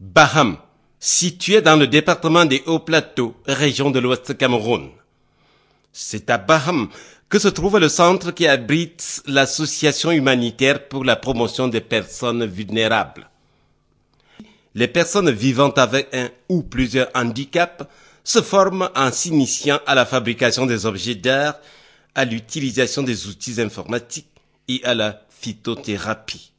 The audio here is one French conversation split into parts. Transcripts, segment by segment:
Baham, situé dans le département des Hauts-Plateaux, région de l'Ouest Cameroun. C'est à Baham que se trouve le centre qui abrite l'association humanitaire pour la promotion des personnes vulnérables. Les personnes vivant avec un ou plusieurs handicaps se forment en s'initiant à la fabrication des objets d'art, à l'utilisation des outils informatiques et à la phytothérapie.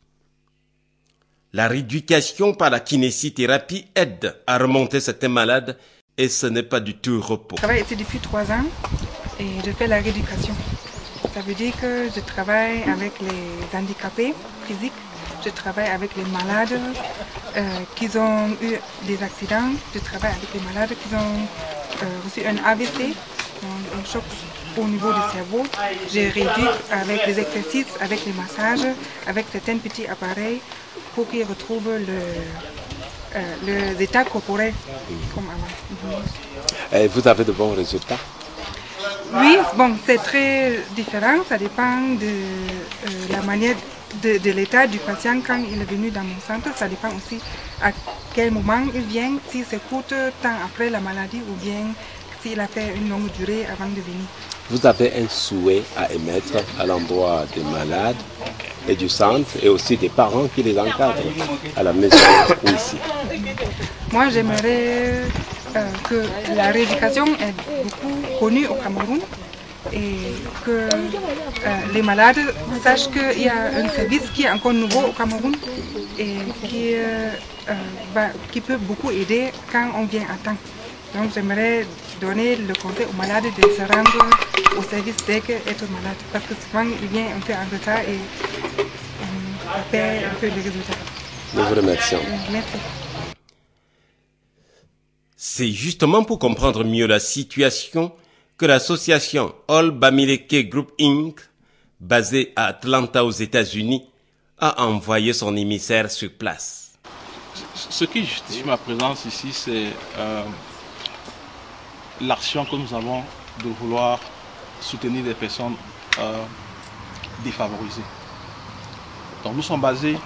La rééducation par la kinésithérapie aide à remonter certains malades et ce n'est pas du tout repos. Je travaille ici depuis 3 ans et je fais la rééducation. Ça veut dire que je travaille avec les handicapés physiques, je travaille avec les malades qui ont eu des accidents, je travaille avec les malades qui ont reçu un AVC, un choc au niveau du cerveau. Je rééduque avec les exercices, avec les massages, avec certains petits appareils pour qu'ils retrouvent les états corporels comme avant. Vous avez de bons résultats? Oui, bon, c'est très différent, ça dépend de la manière de l'état du patient quand il est venu dans mon centre, ça dépend aussi à quel moment il vient, s'il s'écoute tant après la maladie ou bien s'il a fait une longue durée avant de venir. Vous avez un souhait à émettre à l'endroit des malades et du centre et aussi des parents qui les encadrent à la maison ou ici? Moi, j'aimerais que la rééducation est beaucoup connue au Cameroun et que les malades sachent qu'il y a un service qui est encore nouveau au Cameroun et qui peut beaucoup aider quand on vient à temps. Donc j'aimerais donner le conseil aux malades de se rendre au service dès qu'être malade parce que souvent il vient un peu en retard et on perd un peu les résultats. Nous vous remercions. Merci. C'est justement pour comprendre mieux la situation que l'association All Bamileke Group Inc., basée à Atlanta aux États-Unis, a envoyé son émissaire sur place. Ce qui justifie ma présence ici, c'est l'action que nous avons de vouloir soutenir des personnes défavorisées. Donc nous sommes basés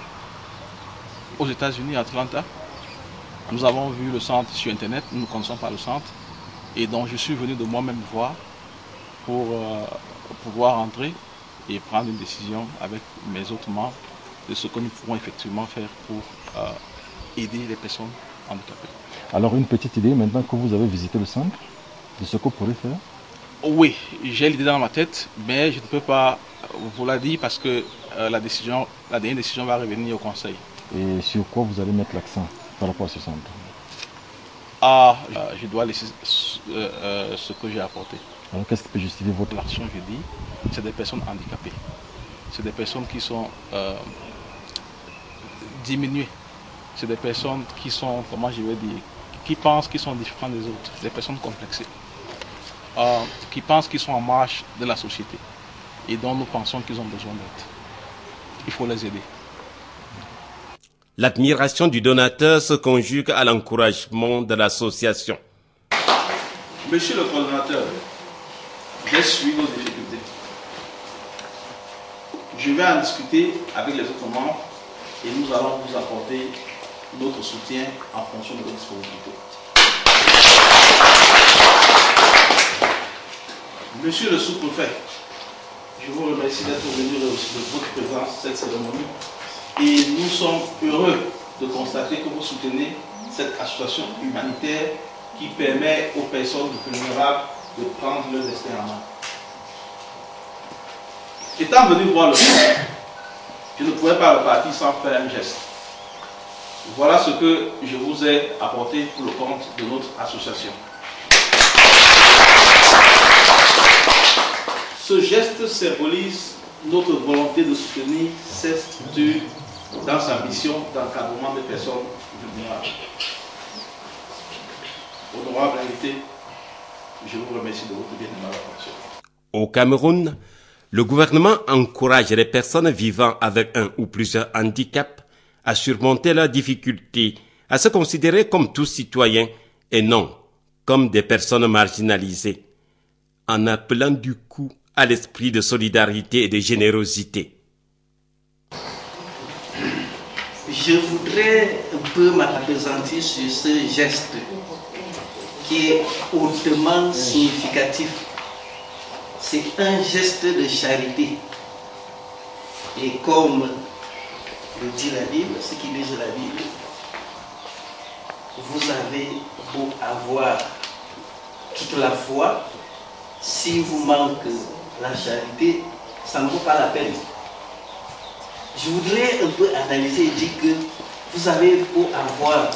aux États-Unis, à Atlanta. Nous avons vu le centre sur Internet, nous ne connaissons pas le centre. Et donc je suis venu de moi-même voir pour pouvoir entrer et prendre une décision avec mes autres membres de ce que nous pouvons effectivement faire pour aider les personnes handicapées. Alors une petite idée maintenant que vous avez visité le centre, de ce qu'on pourrait faire? Oui, j'ai l'idée dans ma tête, mais je ne peux pas vous la dire parce que la dernière décision va revenir au conseil. Et sur quoi vous allez mettre l'accent par rapport à ce centre? Je dois laisser ce que j'ai apporté. Alors qu'est-ce qui peut justifier votre action? Je dis, c'est des personnes handicapées. C'est des personnes qui sont diminuées. C'est des personnes qui sont, comment je vais dire, qui pensent qu'ils sont différents des autres. Des personnes complexées. Qui pensent qu'ils sont en marge de la société. Et dont nous pensons qu'ils ont besoin d'aide. Il faut les aider. L'admiration du donateur se conjugue à l'encouragement de l'association. Monsieur le coordonnateur, j'ai suivi vos difficultés. Je vais en discuter avec les autres membres et nous allons vous apporter notre soutien en fonction de vos disponibilités. Monsieur le sous-préfet, je vous remercie d'être venu de votre présence à cette cérémonie. Et nous sommes heureux de constater que vous soutenez cette association humanitaire qui permet aux personnes vulnérables de prendre leur destin en main. Étant venu voir le centre, je ne pouvais pas repartir sans faire un geste. Voilà ce que je vous ai apporté pour le compte de notre association. Ce geste symbolise notre volonté de soutenir cette structure dans sa mission d'encadrement des personnes vulnérables. Honorable invité, je vous remercie de votre bien-aimable attention. Au Cameroun, le gouvernement encourage les personnes vivant avec un ou plusieurs handicaps à surmonter leurs difficultés, à se considérer comme tous citoyens et non comme des personnes marginalisées, en appelant du coup à l'esprit de solidarité et de générosité. Je voudrais un peu m'appesantir sur ce geste qui est hautement significatif. C'est un geste de charité. Et comme le dit la Bible, ce qui dit la Bible, vous avez beau avoir toute la foi, si vous manque la charité, ça ne vaut pas la peine. Je voudrais un peu analyser et dire que vous avez beau avoir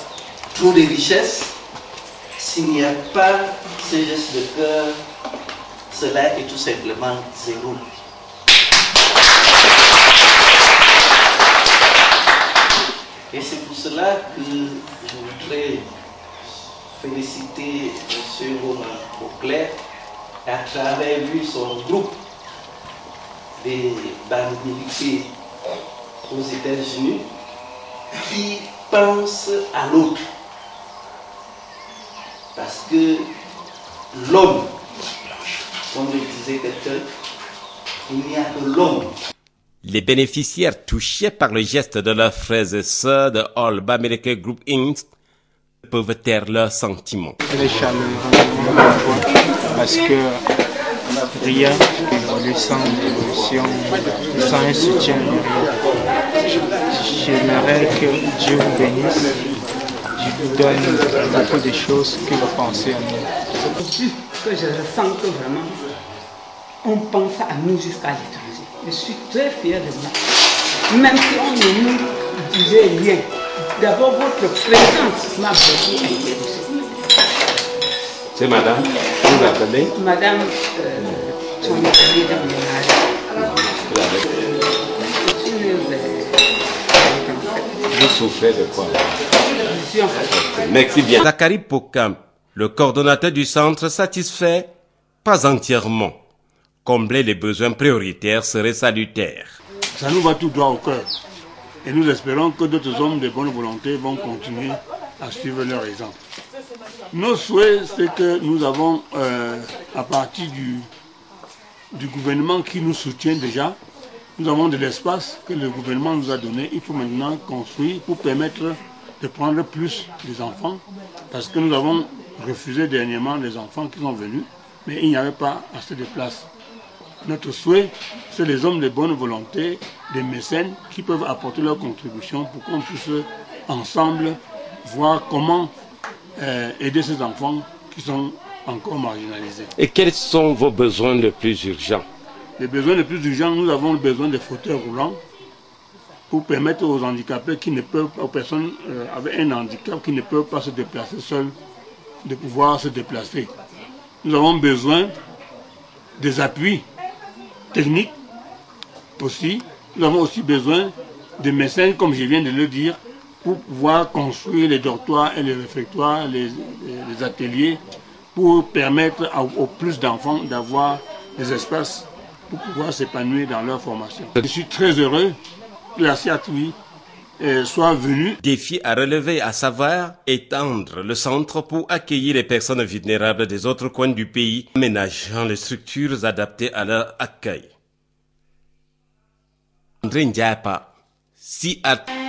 trop de richesses, s'il n'y a pas ce geste de cœur, cela est tout simplement zéro. Et c'est pour cela que je voudrais féliciter M. Romain Auclair à travers lui son groupe d'amitié aux États-Unis qui pense à l'autre. Parce que l'homme, comme le disait quelqu'un, il n'y a que l'homme. Les bénéficiaires touchés par le geste de leurs frères et sœurs de All American Group Inc. peuvent taire leurs sentiments. Très chaleureux parce que rien évolue sans évolution, sans un soutien de rien. J'aimerais que Dieu vous bénisse, je vous donne beaucoup de choses que vous pensez à nous. Depuis que je ressens que vraiment on pense à nous jusqu'à l'étranger. Je suis très fière de moi. Même si on ne nous disait rien, d'abord votre présence m'a beaucoup intéressée. C'est madame, vous appelez Madame, son établie dans mon âge. Vous souffrez de quoi? Je suis en fait. Merci bien. Zachary Pokam, le coordonnateur du centre, satisfait? Pas entièrement. Combler les besoins prioritaires serait salutaire. Ça nous va tout droit au cœur. Et nous espérons que d'autres hommes de bonne volonté vont continuer à suivre leur exemple. Nos souhaits, c'est que nous avons, à partir du gouvernement qui nous soutient déjà, nous avons de l'espace que le gouvernement nous a donné. Il faut maintenant construire pour permettre de prendre plus des enfants. Parce que nous avons refusé dernièrement les enfants qui sont venus, mais il n'y avait pas assez de place. Notre souhait, c'est les hommes de bonne volonté, des mécènes qui peuvent apporter leur contribution pour qu'on puisse ensemble voir comment aider ces enfants qui sont encore marginalisés. Et quels sont vos besoins les plus urgents? Les besoins les plus urgents, nous avons besoin de fauteuils roulants pour permettre aux handicapés qui ne peuvent pas, aux personnes avec un handicap qui ne peuvent pas se déplacer seuls, de pouvoir se déplacer. Nous avons besoin des appuis techniques aussi. Nous avons aussi besoin de mécènes, comme je viens de le dire, pour pouvoir construire les dortoirs et les réfectoires, les ateliers, pour permettre au plus d'enfants d'avoir des espaces pour pouvoir s'épanouir dans leur formation. Je suis très heureux que la CIATUI soit venue. Défi à relever, à savoir étendre le centre pour accueillir les personnes vulnérables des autres coins du pays, aménageant les structures adaptées à leur accueil. André Ndiapa, CIATUI.